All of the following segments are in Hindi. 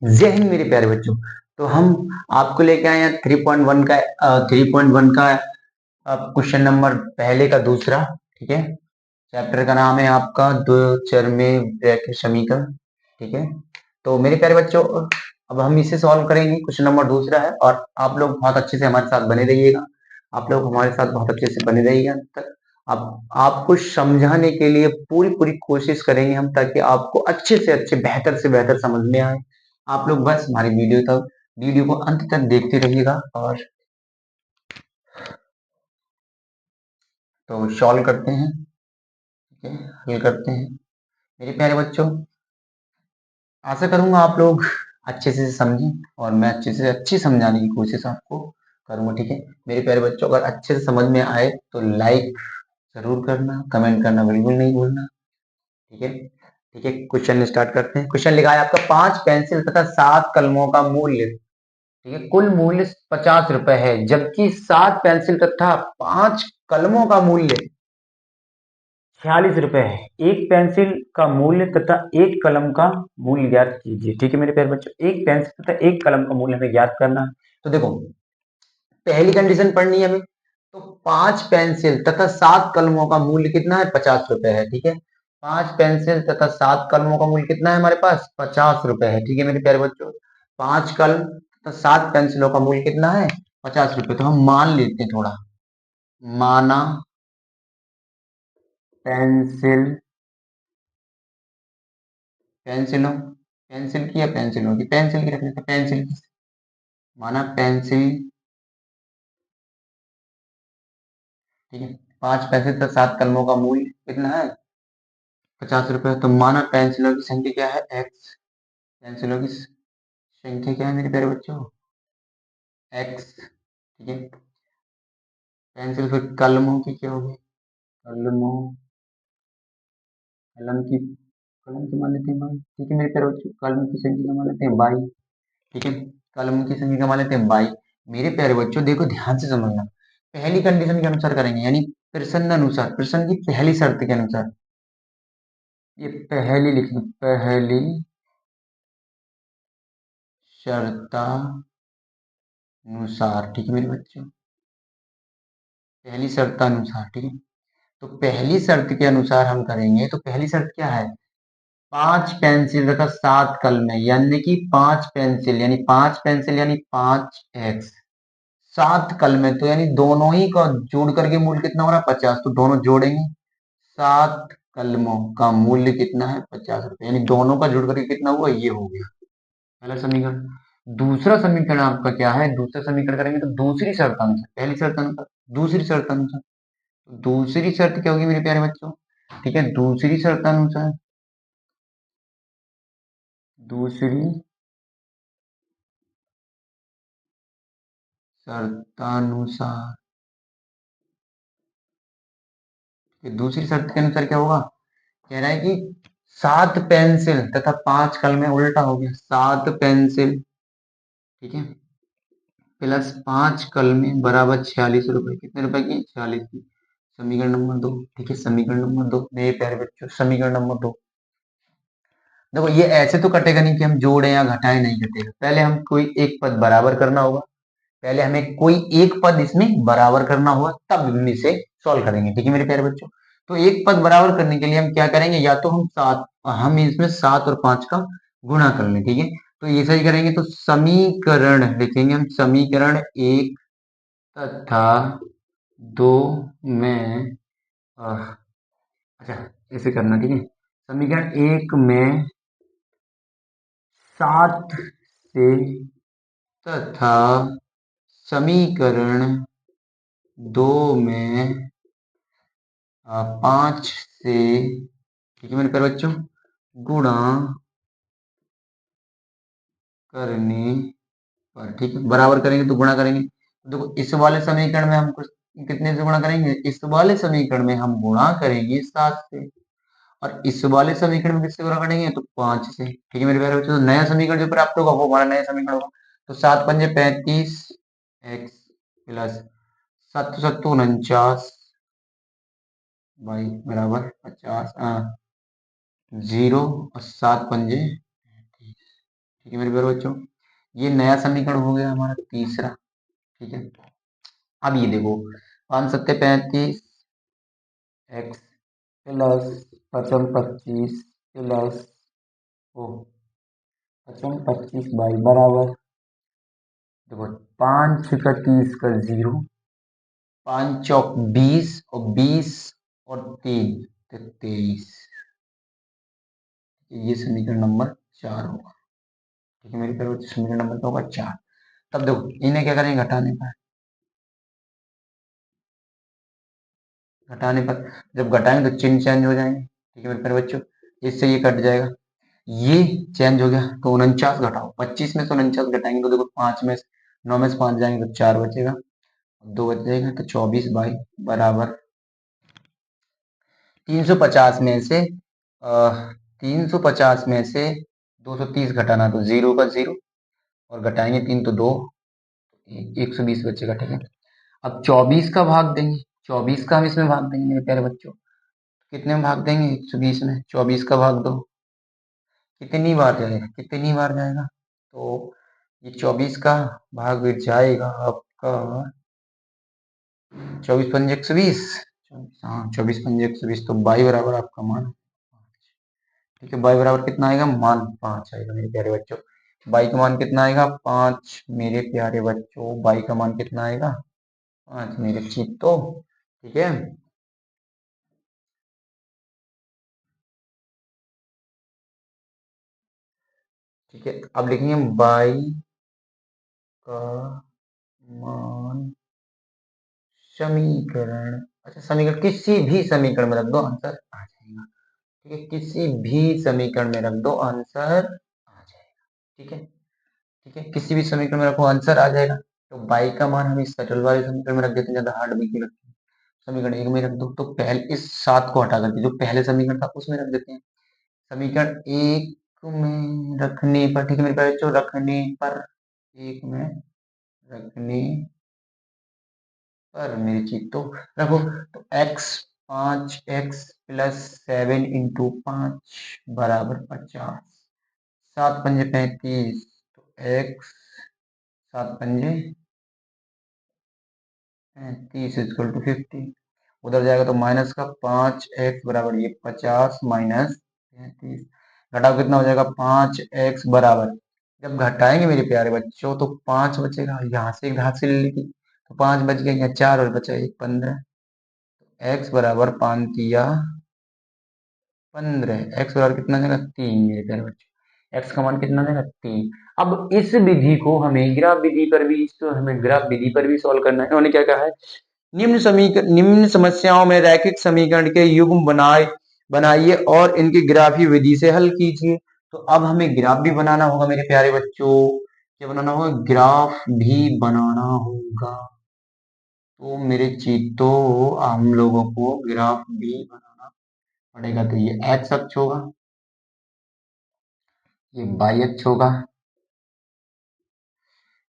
जय हिंद मेरे प्यारे बच्चों। तो हम आपको लेके आए हैं 3.1 का क्वेश्चन नंबर पहले का दूसरा। ठीक है, चैप्टर का नाम है आपका दो चर में रैखिक समीकरण। ठीक है, तो मेरे प्यारे बच्चों अब हम इसे सॉल्व करेंगे। क्वेश्चन नंबर दूसरा है और आप लोग बहुत अच्छे से हमारे साथ बने रहिएगा। आप लोग हमारे साथ बहुत अच्छे से बने रहिएगा तक अब आपको समझाने के लिए पूरी पूरी कोशिश करेंगे हम, ताकि आपको अच्छे से अच्छे बेहतर से बेहतर समझ में आए। आप लोग बस हमारी वीडियो को अंत तक देखते रहिएगा। और तो सॉल्व करते हैं। ठीक है, हल करते हैं मेरे प्यारे बच्चों। आशा करूंगा आप लोग अच्छे से समझें और मैं अच्छे से अच्छी समझाने की कोशिश आपको करूंगा। ठीक है मेरे प्यारे बच्चों, अगर अच्छे से समझ में आए तो लाइक जरूर करना, कमेंट करना बिल्कुल नहीं भूलना। ठीक है, ठीक है, क्वेश्चन स्टार्ट करते हैं। क्वेश्चन लिखा है आपका 5 पेंसिल तथा 7 कलमों का मूल्य। ठीक है, कुल मूल्य 50 रुपए है, जबकि 7 पेंसिल तथा 5 कलमों का मूल्य 46 रुपए है। एक पेंसिल का मूल्य तथा एक कलम का मूल्य ज्ञात कीजिए। ठीक है मेरे प्यारे बच्चों, एक पेंसिल तथा एक कलम का मूल्य हमें ज्ञात करना है। तो देखो, पहली कंडीशन पढ़नी है हमें। तो 5 पेंसिल तथा 7 कलमों का मूल्य कितना है? 50 रुपए है। ठीक है, 5 पेंसिल तथा 7 कलमों का मूल्य कितना है हमारे पास? 50 रुपए है। ठीक है मेरे प्यारे बच्चों, 5 कलम तथा 7 पेंसिलों का मूल्य कितना है? 50 रुपए। तो हम मान लेते हैं थोड़ा, माना पेंसिल, पेंसिलों, पेंसिल की या पेंसिलों की? पेंसिल की रख लेते हैं, पेंसिल की। माना पेंसिल। ठीक है, 5 पेंसिल तथा 7 कलमों का मूल्य कितना है? 50 रुपए। तो माना पेंसिलों की संख्या क्या है? एक्स। पेंसिलों की संख्या क्या है मेरे प्यारे बच्चों? एक्स। ठीक है, पेंसिल। फिर कलमों की क्या होगी? कलमों, कलम की, कलम की मान लेते हैं बाई। ठीक है मेरे प्यारे बच्चों, कलम की संख्या क्या मान लेते हैं? बाई। ठीक है, कलम की संख्या क्या मान लेते हैं? बाई। मेरे प्यारे बच्चों देखो, ध्यान से समझना। पहली कंडीशन के अनुसार करेंगे, यानी प्रश्न अनुसार, प्रश्न की पहली शर्त के अनुसार। ये पहली लिख लो, पहली शर्तानुसार। ठीक है मेरे बच्चों, पहली शर्तानुसार। ठीक है, तो पहली शर्त के अनुसार हम करेंगे। तो पहली शर्त क्या है? 5 पेंसिल तथा 7 कलमें, यानी कि 5 पेंसिल यानी 5 पेंसिल यानी 5 एक्स, 7 कलमें तो यानी दोनों ही का जोड़ करके मूल्य कितना हो रहा है? 50। तो दोनों जोड़ेंगे, 7 कलमों का मूल्य कितना है? 50 रुपए। यानी दोनों का जोड़ करके कितना हुआ? ये हो गया पहला समीकरण। दूसरा समीकरण आपका क्या है? दूसरा समीकरण करेंगे तो दूसरी शर्त अनुसार, पहली शर्त अनुसार, दूसरी शर्त अनुसार। तो दूसरी शर्त क्या होगी मेरे प्यारे बच्चों? ठीक है, दूसरी शर्त अनुसार, दूसरी शर्तानुसार, दूसरी शर्त के अनुसार क्या होगा? कह रहा है कि 7 पेंसिल तथा 5 कलमें, उल्टा हो गया, 7 पेंसिल, ठीक है, प्लस 5 कलमें बराबर 46 रुपए। कितने रुपए की? 46 की। समीकरण नंबर 2। ठीक है, समीकरण नंबर 2 मेरे प्यारे बच्चों, समीकरण नंबर 2। देखो, ये ऐसे तो कटेगा नहीं कि हम जोड़े या घटाएं, नहीं कटेगा। पहले हम कोई एक पद बराबर करना होगा, पहले हमें कोई एक पद इसमें बराबर करना होगा, तब हम इसे सॉल्व करेंगे। ठीक है मेरे प्यारे बच्चों, तो एक पद बराबर करने के लिए हम क्या करेंगे? या तो हम इसमें 7 और 5 का गुणा कर लें। ठीक है, तो ये सही करेंगे तो समीकरण लिखेंगे हम, समीकरण 1 तथा 2 में अच्छा, ऐसे करना। ठीक है, समीकरण 1 में 7 से तथा समीकरण 2 में 5 से, ठीक है मेरे प्यारे बच्चों, गुणा करने पर। ठीक है, बराबर करेंगे तो गुणा करेंगे। देखो, इस वाले समीकरण में हम कुछ कितने से गुणा करेंगे? इस वाले समीकरण में हम गुणा करेंगे 7 से, और इस वाले समीकरण में किससे गुणा करेंगे? तो 5 से। ठीक है मेरे प्यारे बच्चों, तो नया समीकरण जो प्राप्त होगा वो हमारा नया समीकरण होगा। तो 7 पंजे 35 एक्स प्लस 7 सत्तू 49 वाई बराबर 50, 0 और 7 पंजे 30। ठीक है मेरे प्यारे बच्चों, ये नया समीकरण हो गया हमारा तीसरा। ठीक है, अब ये देखो 5 7 35 एक्स प्लस 55 25 प्लस ओ 55 25 बराबर, देखो 5 6 का 30 का 0, 5 चौक 20 और 20 और 3 तो 23, ये समीकरण नंबर 4 होगा। ठीक है मेरे प्यारे बच्चों, समीकरण नंबर क्या होगा 4। तब देखो इन्हें क्या करेंगे, घटाने पर, घटाने पर जब घटाएंगे तो चिन्ह चेंज हो जाएंगे। ठीक है मेरे प्यारे बच्चों, इससे ये कट जाएगा, ये चेंज हो गया, तो 49 घटाओ, 25 में से 49 घटाएंगे तो देखो 5 में 9 में से 5 जाएंगे तो 4 बचेगा, 2 बच जाएगा, तो 24 बाई बराबर 350 में से 350 में से 230 घटाना तो 0 का 0, और घटाएंगे 3 तो 2, 120 बचेगा। ठीक है, अब 24 का भाग देंगे, 24 का हम इसमें भाग देंगे मेरे प्यारे बच्चों, कितने में भाग देंगे, 120 में 24 का भाग दो, कितनी बार जाएगा, कितनी बार जाएगा, तो ये 24 का भाग जाएगा आपका 24 5 120, हाँ 24 5 120, तो बाई बराबर आपका मान, ठीक है बाई बराबर कितना आएगा, मान 5 आएगा मेरे प्यारे बच्चों। बाई का मान कितना आएगा, 5 मेरे प्यारे बच्चों, बाई का मान कितना आएगा, 5 मेरे चीतो। ठीक है, ठीक है, अब लिखेंगे बाई का मान समीकरण, अच्छा समीकरण किसी भी समीकरण में रख दो आंसर आ जाएगा। ठीक है, किसी भी समीकरण में रख दो आंसर आ जाएगा। ठीक है, ठीक है, किसी भी समीकरण में रखो आंसर आ जाएगा। तो बाई का मान हम इस सरल वाले समीकरण में रख देते हैं, ज्यादा हार्ड भी क्यों रखते हैं, समीकरण 1 में रख दो, तो पहले इस 7 को हटा करके जो पहले समीकरण था उसमें रख देते हैं, समीकरण 1 में रखने पर, ठीक है मेरे प्यारे बच्चों, रखने पर, 1 में रखने पर मेरी चीज तो रखो, तो x 5x+7 × 5 बराबर 50, 7 5 35, तो x 7 5 35 उधर जाएगा तो माइनस का 5x बराबर ये 50 माइनस 35, घटाओ कितना हो जाएगा 5x बराबर, जब घटाएंगे मेरे प्यारे बच्चों तो 5 बचेगा, यहाँ से एक घात से ले ली, तो 5 बच गया, यहाँ 4 और बचा 1 15, x बराबर 5 या 15, x बराबर कितना आ जाएगा 3 मेरे प्यारे बच्चों, x का मान कितना आ जाएगा 3। अब इस विधि को हमें ग्राफ विधि पर भी, इसको हमें ग्राफ विधि पर भी सॉल्व करना है। उन्होंने क्या कहा है, निम्न समस्याओं में रैखिक समीकरण के युग्म बनाइए और इनकी ग्राफी विधि से हल कीजिए। तो अब हमें ग्राफ भी बनाना होगा मेरे प्यारे बच्चों, क्या बनाना होगा, ग्राफ भी बनाना होगा। तो मेरे चीतो हम लोगों को ग्राफ भी बनाना पड़ेगा, तो ये एक्स अक्ष होगा, ये वाई अक्ष होगा।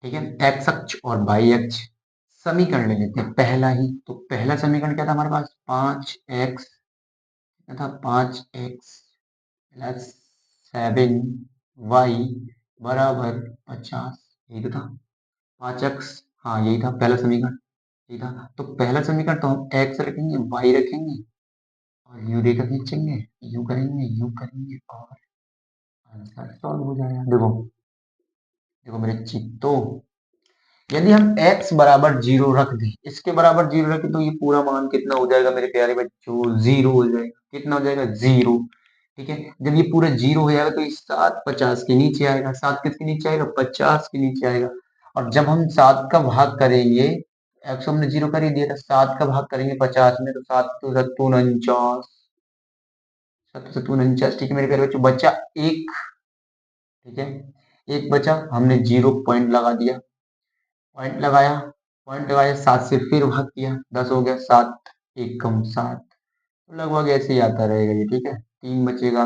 ठीक है, एक्स अक्ष और वाई अक्ष, समीकरण ले लेते हैं पहला ही, तो पहला समीकरण क्या था हमारे पास, 5x था, 5x प्लस 7y बराबर 50, यही तो था 5x, हाँ यही था पहला समीकरण, यही था। तो पहला समीकरण तो हम x रखेंगे, y रखेंगे और u रेखा खींचेंगे, यू करेंगे और आंसर सॉल्व हो जाएगा। देखो देखो मेरे चित्तो, यदि हम x बराबर 0 रख दें, इसके बराबर 0 रखें, तो ये पूरा मान कितना हो जाएगा मेरे प्यारे बच्चों, 0 हो जाएगा, कितना हो जाएगा 0। ठीक है, जब ये पूरा 0 हो जाएगा तो ये 7 50 के नीचे आएगा, 7 किसके नीचे आएगा, 50 के नीचे आएगा। और जब हम 7 का भाग करेंगे, x हमने 0 कर ही दिया था, 7 का भाग करेंगे 50 में, तो 7 तो 49, 7 तो 49। ठीक है मेरे प्यारे बच्चों, बच्चा एक, ठीक है एक बचा, हमने 0 पॉइंट लगा दिया, पॉइंट लगाया, पॉइंट लगाया, 7 से फिर भाग किया, 10 हो गया, 7 एक कम 7, लगभग ऐसे ही आता रहेगा ये। ठीक है, 3 बचेगा,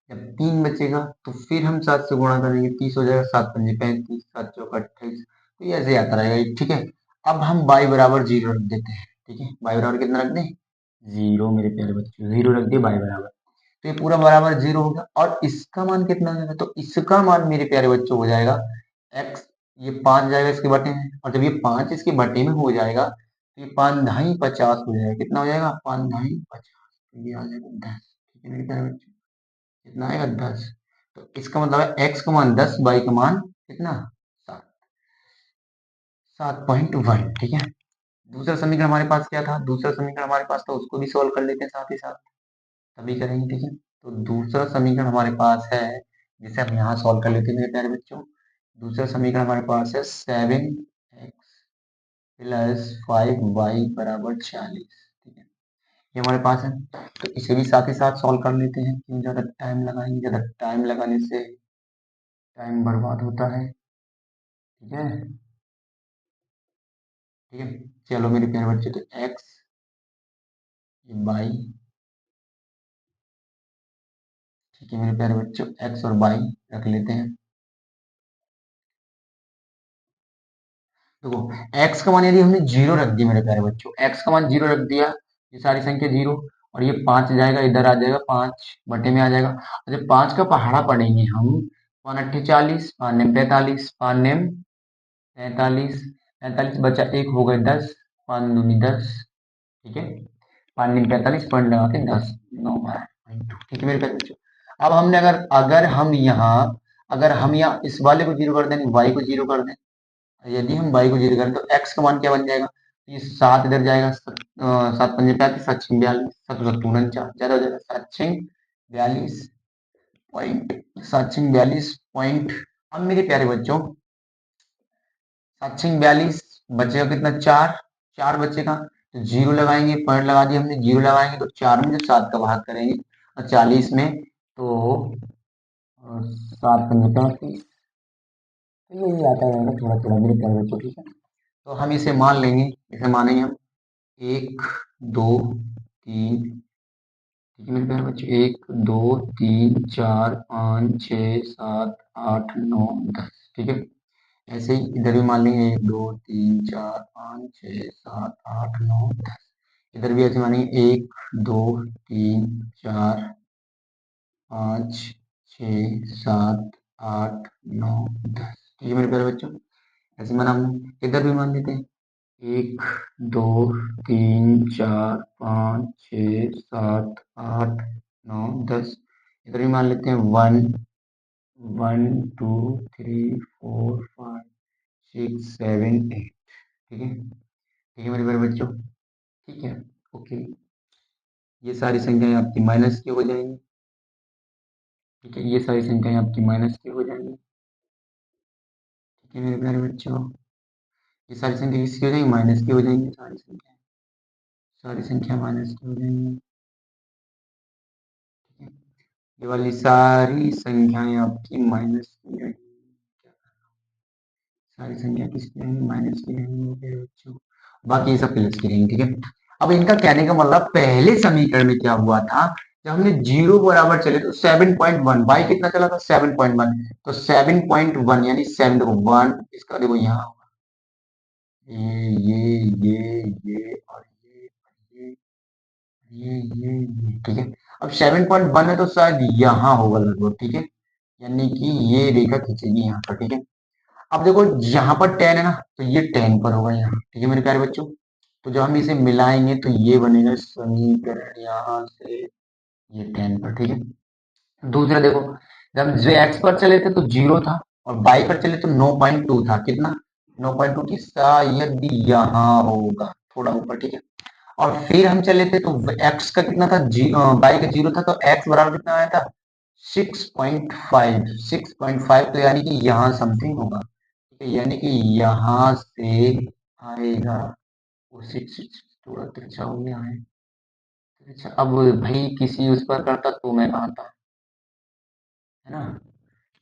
जब 3 बचेगा तो फिर हम 7 से गुणा करेंगे, 30 हो जाएगा, 7 पंजे 35, 7 चौका 28, तो ये ऐसे ही आता रहेगा ये। ठीक है, अब हम y बराबर 0 रख देते हैं। ठीक है, y बराबर कितना रख दें, 0 मेरे प्यारे बच्चों, 0 रख दिए y बराबर। तो ये पूरा बराबर 0 हो गया और इसका मान कितना हो जाएगा, तो इसका मान मेरे प्यारे बच्चों हो जाएगा x, ये 5 जाएगा इसके बटे में, और जब ये 5 इसके बटे में हो जाएगा तो ये 5 ढाई 50 हो जाएगा। कितना हो जाएगा, 5 ढाई 50, तो ये आ जाएगा 10। ठीक है मेरे प्यारे बच्चों, कितना आएगा 10। तो इसका मतलब है x का मान 10, y का मान कितना 7, 7.1। ठीक है, दूसरा समीकरण हमारे पास क्या था, दूसरा समीकरण हमारे पास था, उसको भी सॉल्व कर लेते हैं साथ ही साथ, तभी करेंगे। ठीक है, तो दूसरा समीकरण हमारे पास है जिसे हम यहाँ सॉल्व कर लेते हैं मेरे प्यारे बच्चों। दूसरा समीकरण हमारे पास है 7x प्लस 5y बराबर 40। ठीक है, ये हमारे पास है, तो इसे भी साथ ही साथ सॉल्व कर लेते हैं, क्यों ज़्यादा टाइम लगाएंगे, ज़्यादा टाइम लगाने से टाइम बर्बाद होता है। ठीक है, ठीक है, चलो मेरे प्यारे बच्चे, तो x, ये y, ठीक है मेरे प्यारे बच्चों, x और y रख लेते हैं। देखो x का मान यदि हमने 0 रख दिया मेरे प्यारे बच्चों, x का मान 0 रख दिया, ये सारी संख्या 0, और ये 5 जाएगा इधर आ जाएगा, 5 बटे में आ जाएगा, और जब 5 का पहाड़ा पढ़ेंगे हम, 5 अट्ठे 40, 5 नेम 45, 5 नेम 45, 45 बचा 1 हो गए 10, 5 दूनी 10। ठीक है, 5 नेम 45 पॉइंट लगा के 10, 9 12। ठीक है मेरे प्यारे बच्चों, अब हमने अगर अगर हम यहाँ इस वाले को 0 कर दें, y को 0 कर दें, यदि हम y को 0 करें तो x का मान क्या बन जाएगा, ये 7 इधर जाएगा, 7 पंजे 35, 7 छः 42, 7 7 49, ज्यादा हो जाएगा, 7 छः 42 पॉइंट, 7 छः 42 पॉइंट। अब मेरे प्यारे बच्चों 7 छः 42 बचेगा कितना, 4, 4 बचेगा, तो 0 लगाएंगे, पॉइंट लगा दिया हमने, 0 लगाएंगे तो 4 में जब 7 का भाग करेंगे और 40 में, तो 7 पंजे 35, तो यही आता रहेगा थोड़ा थोड़ा मेरे प्यारे बच्चों। ठीक है, तो हम इसे मान लेंगे, इसे मानेंगे हम 1 2 3, ठीक है मेरे प्यारे बच्चों, 1 2 3 4 5 6 7 8 9 10। ठीक है, ऐसे ही इधर भी मान लेंगे 1 2 3 4 5 6 7 8 9 10, इधर भी ऐसे मानेंगे 1 2 3 4 5 6 7 8 9 10। ठीक है मेरे प्यारे बच्चों, ऐसे माना हमने, इधर भी मान लेते हैं 1 2 3 4 5 6 7 8 9 10, इधर भी मान लेते हैं 1 1 2 3 4 5 6 7 8। ठीक है, ठीक है मेरे प्यारे बच्चों, ठीक है, ओके, ये सारी संख्याएं आपकी माइनस की हो जाएंगी। ठीक है, ये सारी संख्याएं आपकी माइनस की हो जाएंगी। ठीक है मेरे प्यारे बच्चों, ये सारी संख्या किसकी हो जाएंगी, माइनस की हो जाएंगी, सारी संख्या माइनस की हो जाएंगी। ठीक है, ये वाली सारी संख्याएं आपकी माइनस की रहेंगी, सारी संख्या किसकी रहेंगी, माइनस की रहेंगी मेरे बच्चों, बाकी ये सब प्लस की रहेंगी। ठीक है, अब इनका कहने का मतलब पहले समीकरण में क्या हुआ था, जब हमने 0 बराबर चले तो 7.1, बाई कितना चला था 7.1, तो 7.1 यानी 7, देखो 1, इसका देखो यहाँ ये और ये। ठीक है, अब 7.1 है तो शायद यहाँ होगा लगभग। ठीक है, यानी कि ये रेखा खींचेगी यहाँ पर। ठीक है, अब देखो यहाँ पर 10 है ना, तो ये 10 पर होगा यहाँ। ठीक है मेरे प्यारे बच्चों, तो जब हम इसे मिलाएंगे तो ये बनेगा समीकरण यहाँ से ये 10 पर। ठीक है, दूसरा देखो, जब हम जो एक्स पर चले थे तो 0 था, और वाई पर चले तो 9.2 था, कितना 9.2 की शायद यहाँ होगा थोड़ा ऊपर। ठीक है, और फिर हम चले थे तो एक्स का कितना था, वाई का 0 था, तो एक्स बराबर कितना आया था 6.5, 6.5, तो यानी कि यहाँ समथिंग होगा। ठीक है, यानी कि यहाँ से आएगा वो 6, थोड़ा तिरछा हो गया है। अच्छा, अब भाई किसी उस पर करता तो मैं कहा था, है ना,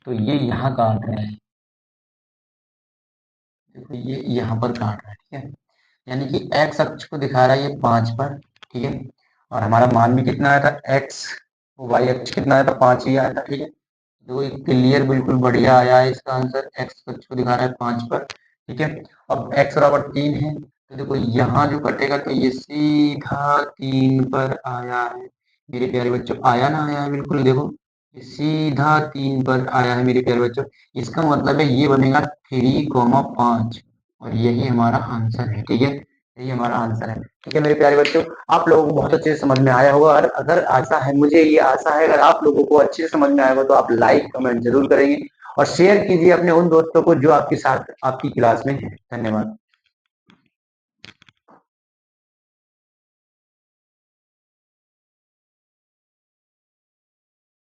तो ये यहाँ काट रहा है, देखो ये यहाँ पर काट रहा है। ठीक है, यानी कि एक्स अक्ष को दिखा रहा है ये 5 पर। ठीक है, और हमारा मान भी कितना आया था, एक्स वाई अक्ष कितना आया था, 5 ही आया था। ठीक है, तो क्लियर बिल्कुल बढ़िया आया है इसका आंसर, एक्स अक्ष को दिखा रहा है 5 पर। ठीक है, अब एक्स बराबर 3 है, तो देखो यहाँ जो कटेगा तो ये सीधा 3 पर आया है, मेरे प्यारे बच्चों आया ना आया है, बिल्कुल देखो ये सीधा 3 पर आया है मेरे प्यारे बच्चों। इसका मतलब है ये बनेगा 3,5 और यही हमारा आंसर है। ठीक है, यही हमारा आंसर है। ठीक है मेरे प्यारे बच्चों, आप लोगों को बहुत अच्छे से समझ में आया होगा। और अगर आशा है, मुझे ये आशा है, अगर आप लोगों को अच्छे से समझ में आएगा तो आप लाइक कमेंट जरूर करेंगे और शेयर कीजिए अपने उन दोस्तों को जो आपके साथ आपकी क्लास में है। धन्यवाद।